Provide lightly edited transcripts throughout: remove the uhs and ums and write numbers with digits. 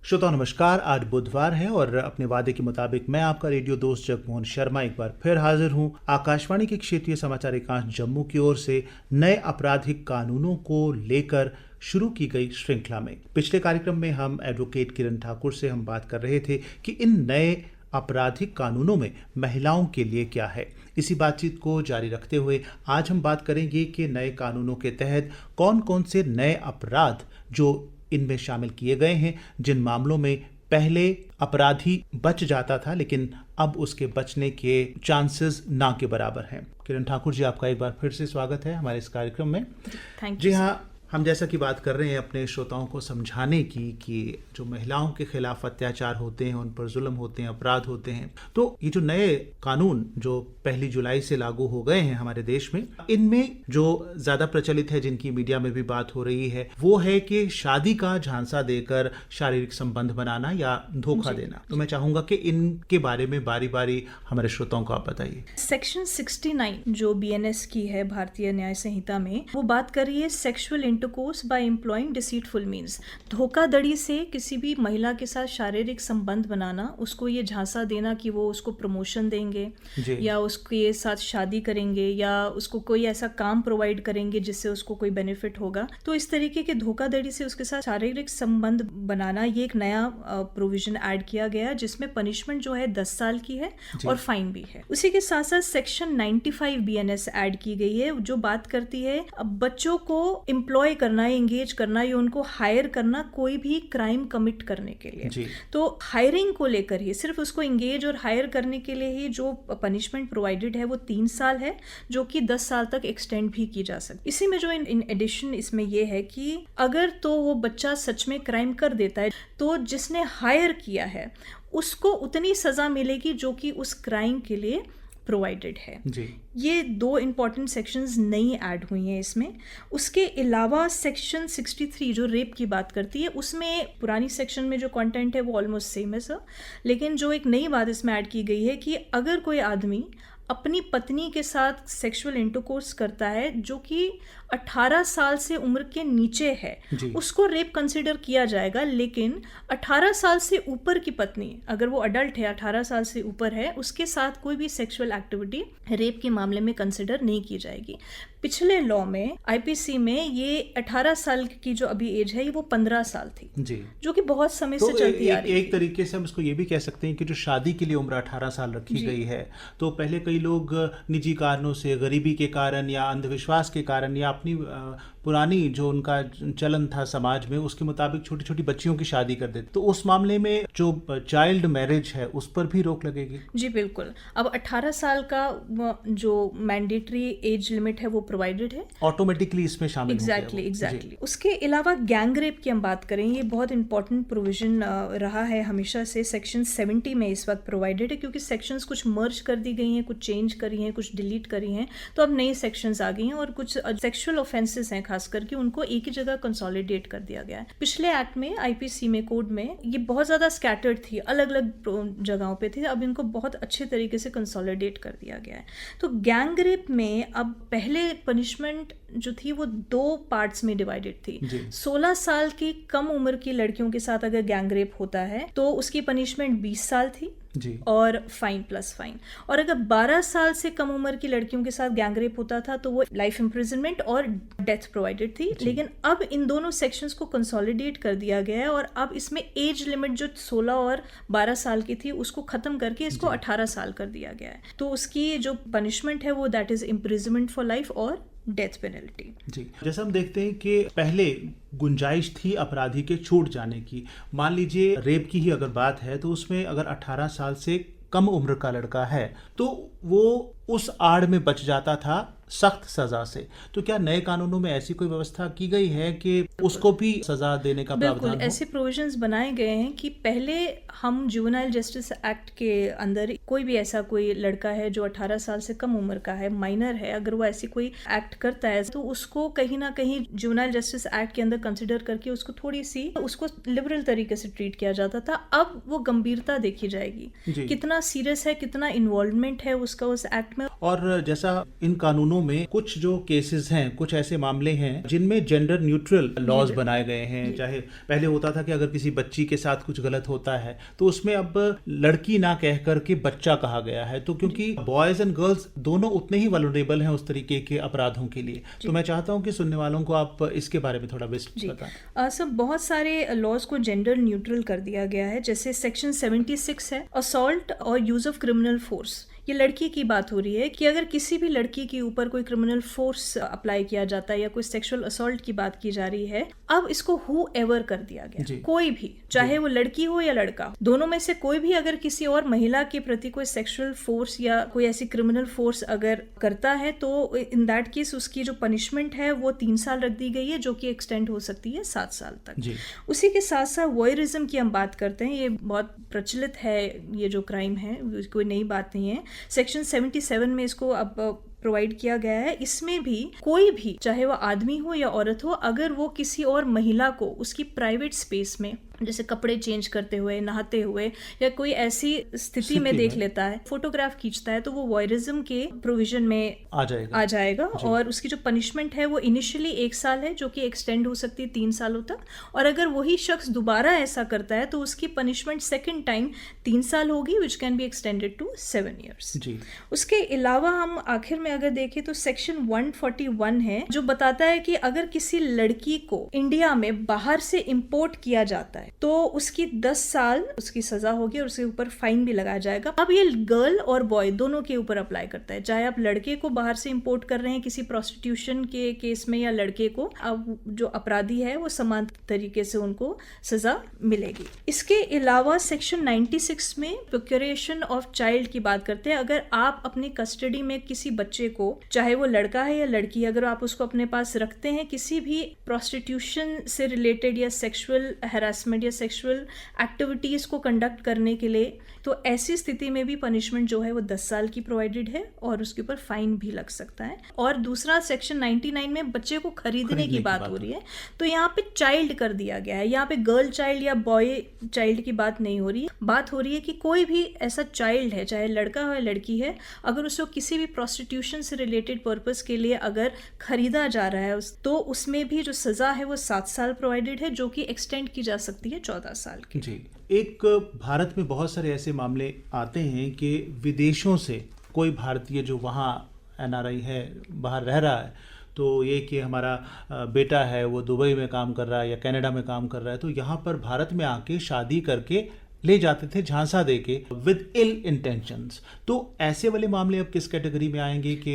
श्रोताओं नमस्कार। आज बुधवार है और अपने वादे के मुताबिक मैं आपका रेडियो दोस्त जगमोहन शर्मा एक बार फिर हाजिर हूं आकाशवाणी के क्षेत्रीय समाचार एकांश जम्मू की ओर से नए आपराधिक कानूनों को लेकर शुरू की गई श्रृंखला में। पिछले कार्यक्रम में हम एडवोकेट किरण ठाकुर से हम बात कर रहे थे कि इन नए आपराधिक कानूनों में महिलाओं के लिए क्या है। इसी बातचीत को जारी रखते हुए आज हम बात करेंगे कि नए कानूनों के तहत कौन कौन से नए अपराध जो इनमें शामिल किए गए हैं, जिन मामलों में पहले अपराधी बच जाता था लेकिन अब उसके बचने के चांसेस ना के बराबर हैं। किरण ठाकुर जी, आपका एक बार फिर से स्वागत है हमारे इस कार्यक्रम में। जी हाँ, हम जैसा कि बात कर रहे हैं अपने श्रोताओं को समझाने की कि जो महिलाओं के खिलाफ अत्याचार होते हैं, उन पर जुल्म होते हैं, अपराध होते हैं, तो ये जो नए कानून जो 1 जुलाई से लागू हो गए हैं हमारे देश में, इनमें जो ज्यादा प्रचलित है, जिनकी मीडिया में भी बात हो रही है, वो है कि शादी का झांसा देकर शारीरिक संबंध बनाना या धोखा देना। तो मैं चाहूंगा कि इनके बारे में बारी बारी हमारे श्रोताओं को आप बताइए। सेक्शन 69 जो BNS की है भारतीय न्याय संहिता में, वो बात कर रही है sexual intercourse by employing deceitful means. धोखाधड़ी से किसी भी महिला के साथ शारीरिक संबंध बनाना, उसको ये झांसा देना कि वो उसको प्रमोशन देंगे या उसके साथ शादी करेंगे या उसको कोई ऐसा काम प्रोवाइड करेंगे जिससे उसको कोई बेनिफिट होगा। तो इस तरीके के धोखाधड़ी से उसके साथ शारीरिक संबंध बनाना, ये एक नया प्रोविजन ऐड किया गया जिसमें पनिशमेंट जो है 10 साल की है और फाइन भी है। उसी के साथ साथ सेक्शन 95 BNS ऐड की गई है जो बात करती है अब बच्चों को एम्प्लॉय करना, एंगेज करना या उनको हायर करना कोई भी क्राइम कमिट करने के लिए। तो हायरिंग को लेकर ही, सिर्फ उसको एंगेज और हायर करने के लिए ही जो पनिशमेंट प्रोवाइडेड है वो 3 साल है, जो कि 10 साल तक एक्सटेंड भी की जा सकती। इसी में जो इन एडिशन इसमें ये है कि अगर तो वो बच्चा सच में क्राइम कर देता है तो जिसने हायर किया है उसको उतनी सजा मिलेगी जो कि उस क्राइम के लिए प्रोवाइडेड है। ये 2 इंपॉर्टेंट सेक्शंस नई ऐड हुई हैं इसमें। उसके अलावा सेक्शन 63 जो रेप की बात करती है, उसमें पुरानी सेक्शन में जो कंटेंट है वो ऑलमोस्ट सेम है सर, लेकिन जो एक नई बात इसमें ऐड की गई है कि अगर कोई आदमी अपनी पत्नी के साथ सेक्सुअल इंटरकोर्स करता है जो कि 18 साल से उम्र के नीचे है, उसको रेप कंसिडर किया जाएगा। लेकिन 18 साल से ऊपर की पत्नी, अगर वो अडल्ट है, 18 साल से ऊपर है, उसके साथ कोई भी सेक्सुअल एक्टिविटी रेप के मामले में कंसिडर नहीं की जाएगी। पिछले लॉ में IPC में ये 18 साल की जो अभी एज है वो 15 साल थी जो कि बहुत समय से चलती आ रही है। एक तरीके से हम इसको ये भी कह सकते हैं कि जो शादी के लिए उम्र 18 साल रखी गई है, तो पहले कई लोग निजी कारणों से, गरीबी के कारण या अंधविश्वास के कारण या अपनी पुरानी जो उनका चलन था समाज में, उसके मुताबिक छोटी छोटी बच्चियों की शादी कर देते, तो उस मामले में जो चाइल्ड मैरिज है उस पर भी रोक लगेगी। जी बिल्कुल। अब 18 साल का जो मैंडेटरी एज लिमिट है वो प्रोवाइडेड है, ऑटोमेटिकली इसमें शामिल। एग्जैक्टली। उसके अलावा गैंग रेप की हम बात करें, ये बहुत इंपॉर्टेंट प्रोविजन रहा है हमेशा से। सेक्शन 70 में इस वक्त प्रोवाइडेड है, क्योंकि सेक्शंस कुछ मर्ज कर दी गई हैं, कुछ चेंज करी हैं, कुछ डिलीट करी हैं, तो अब नई सेक्शंस आ गई हैं और कुछ सेक्सुअल ऑफेंसेस हैं खास करके, उनको एक ही जगह कंसोलिडेट कर दिया गया है। पिछले एक्ट में, IPC में, कोड में ये बहुत ज्यादा स्कैटर्ड थी, अलग अलग जगहों पे थी, अब इनको बहुत अच्छे तरीके से कंसोलिडेट कर दिया गया है। तो गैंग रेप में अब पहले पनिशमेंट जो थी वो 2 पार्ट्स में डिवाइडेड थी। 16 साल की कम उम्र की लड़कियों के साथ अगर गैंग रेप होता है तो उसकी पनिशमेंट 20 साल थी और फाइन प्लस फाइन, और अगर 12 साल से कम उम्र की लड़कियों के साथ गैंग रेप होता था तो वो लाइफ इम्प्रिजनमेंट और डेथ प्रोवाइडेड थी। लेकिन अब इन दोनों सेक्शंस को कंसोलिडेट कर दिया गया है और अब इसमें एज लिमिट जो 16 और 12 साल की थी उसको खत्म करके इसको 18 साल कर दिया गया है। तो उसकी जो पनिशमेंट है वो that is imprisonment for life और डेथ पेनल्टी। जी, जैसा हम देखते हैं कि पहले गुंजाइश थी अपराधी के छूट जाने की। मान लीजिए रेप की ही अगर बात है तो उसमें अगर 18 साल से कम उम्र का लड़का है तो वो उस आड़ में बच जाता था सख्त सजा से। तो क्या नए कानूनों में ऐसी कोई व्यवस्था की गई है कि उसको भी सजा देने का प्रावधान हो? ऐसे प्रोविजंस बनाए गए हैं कि पहले हम जुवेनाइल जस्टिस एक्ट के अंदर कोई भी ऐसा कोई लड़का है जो 18 साल से कम उम्र का है, माइनर है, अगर वो ऐसी कोई एक्ट करता है तो उसको कहीं ना कहीं जुवेनाइल जस्टिस एक्ट के अंदर कंसिडर करके उसको थोड़ी सी उसको लिबरल तरीके से ट्रीट किया जाता था। अब वो गंभीरता देखी जाएगी, कितना सीरियस है, कितना इन्वॉल्वमेंट है उसका उस एक्ट एक्ट में। और जैसा इन कानूनों में कुछ जो केसेस हैं, कुछ ऐसे मामले हैं जिनमें जेंडर न्यूट्रल लॉज बनाए गए हैं। चाहे पहले होता था कि अगर किसी बच्ची के साथ कुछ गलत होता है तो उसमें अब लड़की ना कह करके बच्चा कहा गया है, तो क्योंकि बॉयज एंड गर्ल्स दोनों उतने ही वल्नरेबल हैं उस तरीके के अपराधों के लिए। तो मैं चाहता हूं कि सुनने वालों को आप इसके बारे में थोड़ा विस्तृत बताएं। सब बहुत सारे लॉज को जेंडर न्यूट्रल कर दिया गया है। जैसे सेक्शन 76 है, असॉल्ट और यूज ऑफ क्रिमिनल फोर्स। ये लड़की की बात हो रही है कि अगर किसी भी लड़की के ऊपर कोई क्रिमिनल फोर्स अप्लाई किया जाता है या कोई सेक्सुअल असॉल्ट की बात की जा रही है, अब इसको हु एवर कर दिया गया। कोई भी, चाहे वो लड़की हो या लड़का, दोनों में से कोई भी अगर किसी और महिला के प्रति कोई सेक्सुअल फोर्स या कोई ऐसी क्रिमिनल फोर्स अगर करता है तो इन दैट केस उसकी जो पनिशमेंट है वो 3 साल रख दी गई है, जो कि एक्सटेंड हो सकती है 7 साल तक। उसी के साथ साथ वॉयरिज्म की हम बात करते हैं। ये बहुत प्रचलित है, ये जो क्राइम है, कोई नई बात नहीं है। सेक्शन 77 में इसको अब प्रोवाइड किया गया है। इसमें भी कोई भी, चाहे वो आदमी हो या औरत हो, अगर वो किसी और महिला को उसकी प्राइवेट स्पेस में, जैसे कपड़े चेंज करते हुए, नहाते हुए या कोई ऐसी स्थिति में देख लेता है, फोटोग्राफ खींचता है, तो वो वॉयरिज्म के प्रोविजन में आ जाएगा। और उसकी जो पनिशमेंट है वो इनिशियली 1 साल है, जो कि एक्सटेंड हो सकती है 3 सालों तक। और अगर वही शख्स दोबारा ऐसा करता है तो उसकी पनिशमेंट सेकेंड टाइम 3 साल होगी, which can be extended to 7 years। उसके अलावा हम आखिर में अगर देखें तो सेक्शन 141 है, जो बताता है कि अगर किसी लड़की को इंडिया में बाहर से इंपोर्ट किया जाता है तो उसकी 10 साल उसकी सजा होगी और उसके ऊपर फाइन भी लगाया जाएगा। अब ये गर्ल और बॉय दोनों के ऊपर अप्लाई करता है। चाहे आप लड़के को बाहर से इंपोर्ट कर रहे हैं किसी प्रोस्टिट्यूशन के केस में या लड़के को, अब जो अपराधी है वो समान तरीके से उनको सजा मिलेगी। इसके अलावा सेक्शन 96 में प्रोक्यूरेशन ऑफ चाइल्ड की बात करते हैं। अगर आप अपनी कस्टडी में किसी बच्चे को, चाहे वो लड़का है या लड़की, अगर आप उसको अपने पास रखते हैं किसी भी प्रोस्टिट्यूशन से रिलेटेड या सेक्सुअल हैरासमेंट या सेक्सुअल एक्टिविटीज को कंडक्ट करने के लिए, तो ऐसी स्थिति में भी पनिशमेंट जो है वो 10 साल की प्रोवाइडेड है और उसके ऊपर फाइन भी लग सकता है। और दूसरा सेक्शन 99 में बच्चे को खरीदने की बात हो रही है, तो यहाँ पे चाइल्ड कर दिया गया है। यहाँ पे गर्ल चाइल्ड या बॉय चाइल्ड की बात नहीं हो रही, बात हो रही है कि कोई भी ऐसा चाइल्ड है, चाहे लड़का हो या लड़की है, अगर उसको किसी भी प्रोस्टिट्यूशन से रिलेटेड पर्पस के लिए अगर खरीदा जा रहा है तो उसमें भी जो सजा है वो 7 साल प्रोवाइडेड है, जो कि एक्सटेंड की जा सकती है 14 साल की। जी, एक भारत में बहुत सारे ऐसे मामले आते हैं कि विदेशों से कोई भारतीय जो वहाँ NRI है, बाहर रह रहा है, तो ये कि हमारा बेटा है वो दुबई में काम कर रहा है या कनाडा में काम कर रहा है, तो यहाँ पर भारत में आके शादी करके ले जाते थे झांसा देके विद इल इंटेंशंस। तो ऐसे वाले मामले अब किस कैटेगरी में आएंगे कि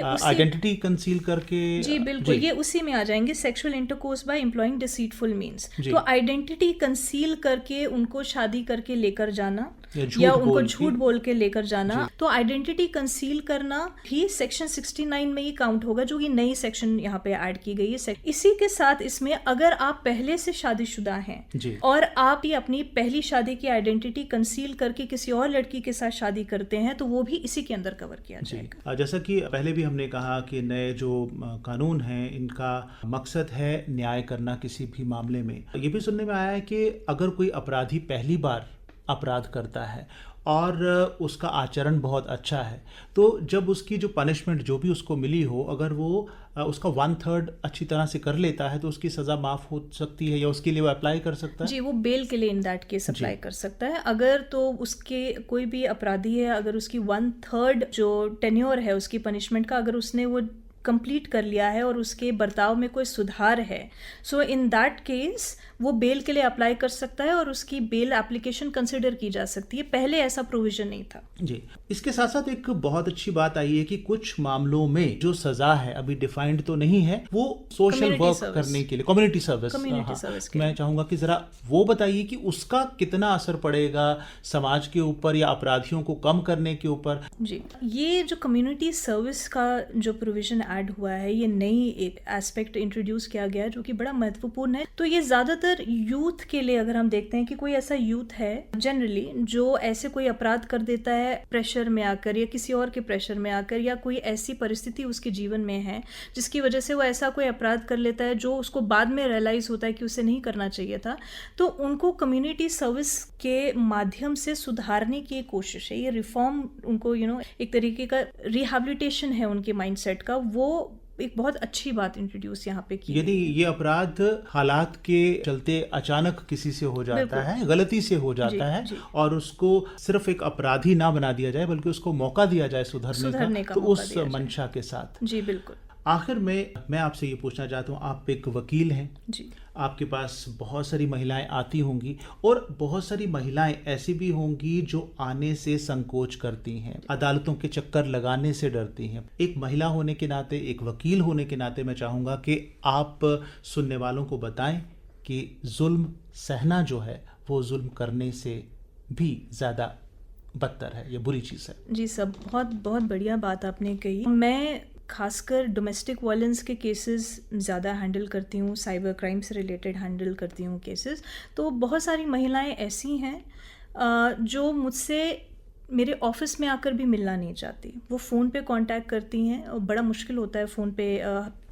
आइडेंटिटी कंसील करके? जी बिल्कुल, ये उसी में आ जाएंगे, sexual intercourse by employing deceitful means. तो आइडेंटिटी कंसील करके उनको शादी करके लेकर जाना या उनको झूठ बोल के लेकर जाना, तो आइडेंटिटी कंसील करना भी सेक्शन 69 में ही काउंट होगा, जो कि नई सेक्शन यहाँ पे ऐड की गई है। इसी के साथ इसमें अगर आप पहले से शादीशुदा हैं और आप ही अपनी पहली शादी की आइडेंटिटी कंसील करके किसी और लड़की के साथ शादी करते हैं, तो वो भी इसी के अंदर कवर किया जाएगा। जैसा कि पहले भी हमने कहा कि नए जो कानून हैं, इनका मकसद है न्याय करना किसी भी मामले में। ये भी सुनने में आया है कि अगर कोई अपराधी पहली बार अपराध करता है और उसका आचरण बहुत अच्छा है, तो जब उसकी जो पनिशमेंट जो भी उसको मिली हो, अगर वो उसका 1/3 अच्छी तरह से कर लेता है तो उसकी सज़ा माफ़ हो सकती है या उसके लिए वो अप्लाई कर सकता है? जी, वो बेल के लिए इन दैट केस अप्लाई कर सकता है। अगर तो उसके कोई भी अपराधी है, अगर उसकी 1/3 जो टेन्योर है उसकी पनिशमेंट का, अगर उसने वो कंप्लीट कर लिया है और उसके बर्ताव में कोई सुधार है, सो इन दैट केस वो बेल के लिए अप्लाई कर सकता है और उसकी बेल एप्लीकेशन कंसिडर की जा सकती है। पहले ऐसा प्रोविजन नहीं था। जी, इसके साथ साथ एक बहुत अच्छी बात आई है कि कुछ मामलों में जो सजा है अभी डिफाइंड तो नहीं है, वो सोशल वर्क करने के लिए, कम्युनिटी सर्विस। मैं चाहूंगा कि जरा वो बताइए कि उसका कितना असर पड़ेगा समाज के ऊपर या अपराधियों को कम करने के ऊपर। जी, ये जो कम्युनिटी सर्विस का जो प्रोविजन ऐड हुआ है, ये नई एक एस्पेक्ट इंट्रोड्यूस किया गया है जो कि बड़ा महत्वपूर्ण है। तो ये ज़्यादातर यूथ के लिए, अगर हम देखते हैं कि कोई ऐसा यूथ है जनरली जो ऐसे कोई अपराध कर देता है प्रेशर में आकर या किसी और के प्रेशर में आकर, या कोई ऐसी परिस्थिति उसके जीवन में है जिसकी वजह से वो ऐसा कोई अपराध कर लेता है जो उसको बाद में रियलाइज़ होता है कि उसे नहीं करना चाहिए था, तो उनको कम्युनिटी सर्विस के माध्यम से सुधारने की कोशिश है। ये रिफॉर्म उनको एक तरीके का रिहैबिलिटेशन है उनके माइंडसेट का, वो एक बहुत अच्छी बात इंट्रोड्यूस यहाँ पे की। यदि ये अपराध हालात के चलते अचानक किसी से हो जाता है, गलती से हो जाता है, और उसको सिर्फ एक अपराधी ना बना दिया जाए बल्कि उसको मौका दिया जाए सुधरने का, तो उस मंशा के साथ। जी बिल्कुल। आखिर में मैं आपसे ये पूछना चाहता हूँ, आप एक वकील हैं जी, आपके पास बहुत सारी महिलाएं आती होंगी और बहुत सारी महिलाएं ऐसी भी होंगी जो आने से संकोच करती हैं, अदालतों के चक्कर लगाने से डरती हैं। एक महिला होने के नाते, एक वकील होने के नाते मैं चाहूँगा कि आप सुनने वालों को बताएं कि जुल्म सहना जो है वो जुल्म करने से भी ज़्यादा बदतर है, ये बुरी चीज़ है। जी सब बहुत बहुत बढ़िया बात आपने कही। मैं खासकर डोमेस्टिक वायलेंस के केसेस ज़्यादा हैंडल करती हूँ, साइबर क्राइम से रिलेटेड हैंडल करती हूँ केसेस। तो बहुत सारी महिलाएं ऐसी हैं जो मुझसे मेरे ऑफिस में आकर भी मिलना नहीं चाहती, वो फ़ोन पे कांटेक्ट करती हैं और बड़ा मुश्किल होता है फ़ोन पे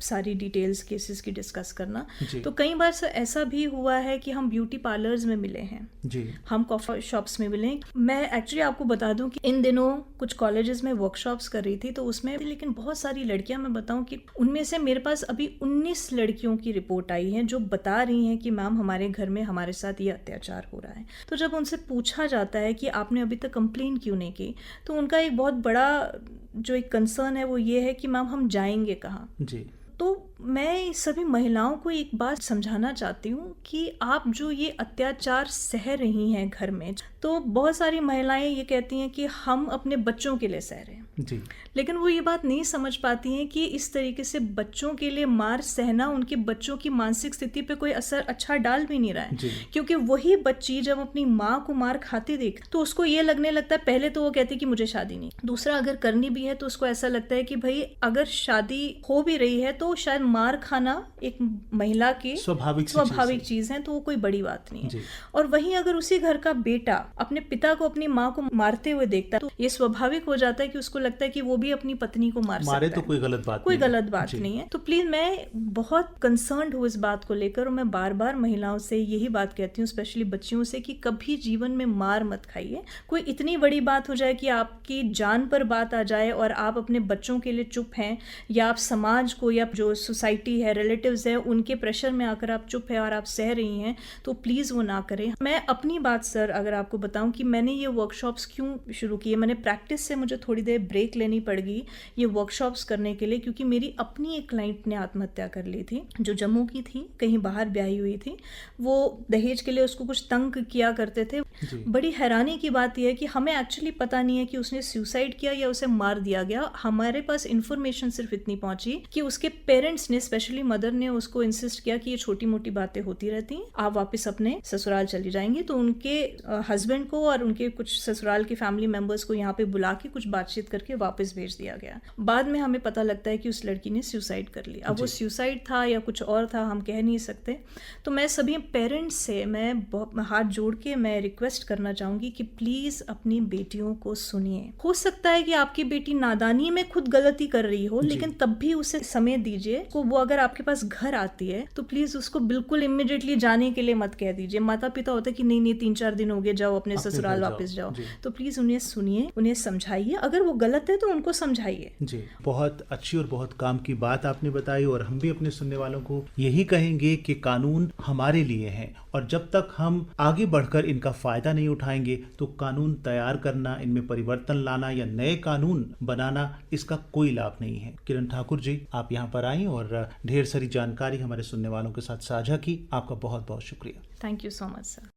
सारी डिटेल्स केसेस की डिस्कस करना। तो कई बार ऐसा भी हुआ है कि हम ब्यूटी पार्लर्स में मिले हैं जी, हम कॉफ़ी शॉप्स में मिले। मैं एक्चुअली आपको बता दूं कि इन दिनों कुछ कॉलेजेस में वर्कशॉप्स कर रही थी, तो उसमें लेकिन बहुत सारी लड़कियां, मैं बताऊं कि उनमें से मेरे पास अभी 19 लड़कियों की रिपोर्ट आई है जो बता रही हैं कि मैम हमारे घर में हमारे साथ ये अत्याचार हो रहा है। तो जब उनसे पूछा जाता है कि आपने अभी तक कंप्लेन क्यों नहीं की, तो उनका एक बहुत बड़ा जो एक कंसर्न है वो ये है कि मैम हम जाएंगे कहाँ जी। तो मैं सभी महिलाओं को एक बात समझाना चाहती हूँ कि आप जो ये अत्याचार सह रही हैं घर में, तो बहुत सारी महिलाएं ये कहती हैं कि हम अपने बच्चों के लिए सह रहे हैं जी, लेकिन वो ये बात नहीं समझ पाती हैं कि इस तरीके से बच्चों के लिए मार सहना उनके बच्चों की मानसिक स्थिति पे कोई असर अच्छा डाल भी नहीं रहा है। क्योंकि वही बच्ची जब अपनी माँ को मार खाती देख तो उसको ये लगने लगता है, पहले तो वो कहती है कि मुझे शादी नहीं, दूसरा अगर करनी भी है तो उसको ऐसा लगता है कि भाई अगर शादी हो भी रही है तो शायद मार खाना एक महिला की स्वाभाविक चीज है, तो वो कोई बड़ी बात नहीं है। और वहीं अगर उसी घर का बेटा अपने पिता को अपनी माँ को मारते हुए देखता है तो ये स्वाभाविक हो जाता है कि उसको लगता है कि वो भी अपनी पत्नी को मार सकता है, तो कोई गलत बात नहीं है। तो प्लीज मैं बहुत कंसर्न्ड हूँ इस बात को लेकर, और मैं बार बार महिलाओं से यही बात कहती हूँ, स्पेशली बच्चियों से, कि कभी जीवन में मार मत खाइए। कोई इतनी बड़ी बात हो जाए कि आपकी जान पर बात आ जाए और आप अपने बच्चों के लिए चुप हैं, या आप समाज को या जो सोसाइटी है, रिलेटिव्स है, उनके प्रेशर में आकर आप चुप है और आप सह रही हैं, तो प्लीज़ वो ना करें। मैं अपनी बात सर अगर आपको बताऊं कि मैंने ये वर्कशॉप्स क्यों शुरू किए, मैंने प्रैक्टिस से मुझे थोड़ी देर ब्रेक लेनी पड़ गई ये वर्कशॉप्स करने के लिए, क्योंकि मेरी अपनी एक क्लाइंट ने आत्महत्या कर ली थी जो जम्मू की थी, कहीं बाहर ब्याही हुई थी। वो दहेज के लिए उसको कुछ तंग किया करते थे। बड़ी हैरानी की बात यह है कि हमें एक्चुअली पता नहीं है कि उसने सुसाइड किया या उसे मार दिया गया। हमारे पास इंफॉर्मेशन सिर्फ इतनी पहुंची कि उसके पेरेंट्स ने, स्पेशली मदर ने, उसको इंसिस्ट किया कि ये छोटी मोटी बातें होती रहती हैं, आप वापस अपने ससुराल चली जाएंगी। तो उनके हस्बैंड को और उनके कुछ ससुराल के फैमिली मेंबर्स को यहाँ पे बुला के कुछ बातचीत करके वापस भेज दिया गया। बाद में हमें पता लगता है कि उस लड़की ने सुसाइड कर लिया। अब वो सुसाइड था या कुछ और था हम कह नहीं सकते। तो मैं सभी पेरेंट्स से मैं हाथ जोड़ के मैं रिक्वेस्ट करना चाहूंगी कि प्लीज अपनी बेटियों को सुनिए। हो सकता है कि आपकी बेटी नादानी में खुद गलती कर रही हो, लेकिन तब भी उसे समय दीजिए। वो अगर आपके पास घर आती है तो प्लीज उसको बिल्कुल इमीडिएटली जाने के लिए मत कह दीजिए। माता पिता होता है कि नहीं 3-4 दिन हो गए, जाओ अपने ससुराल वापस जाओ। तो प्लीज उन्हें सुनिए, उन्हें समझाइए, अगर वो गलत है तो उनको समझाइए। जी, बहुत अच्छी और बहुत काम की बात आपने बताई, और हम भी अपने सुनने वालों को यही कहेंगे कि कानून हमारे लिए हैं, और जब तक हम आगे बढ़कर इनका फायदा नहीं उठाएंगे तो कानून तैयार करना, इनमें परिवर्तन लाना या नए कानून बनाना, इसका कोई लाभ नहीं है। किरण ठाकुर जी, आप यहाँ पर आई और ढेर सारी जानकारी हमारे सुनने वालों के साथ साझा की, आपका बहुत बहुत शुक्रिया। Thank you so much sir.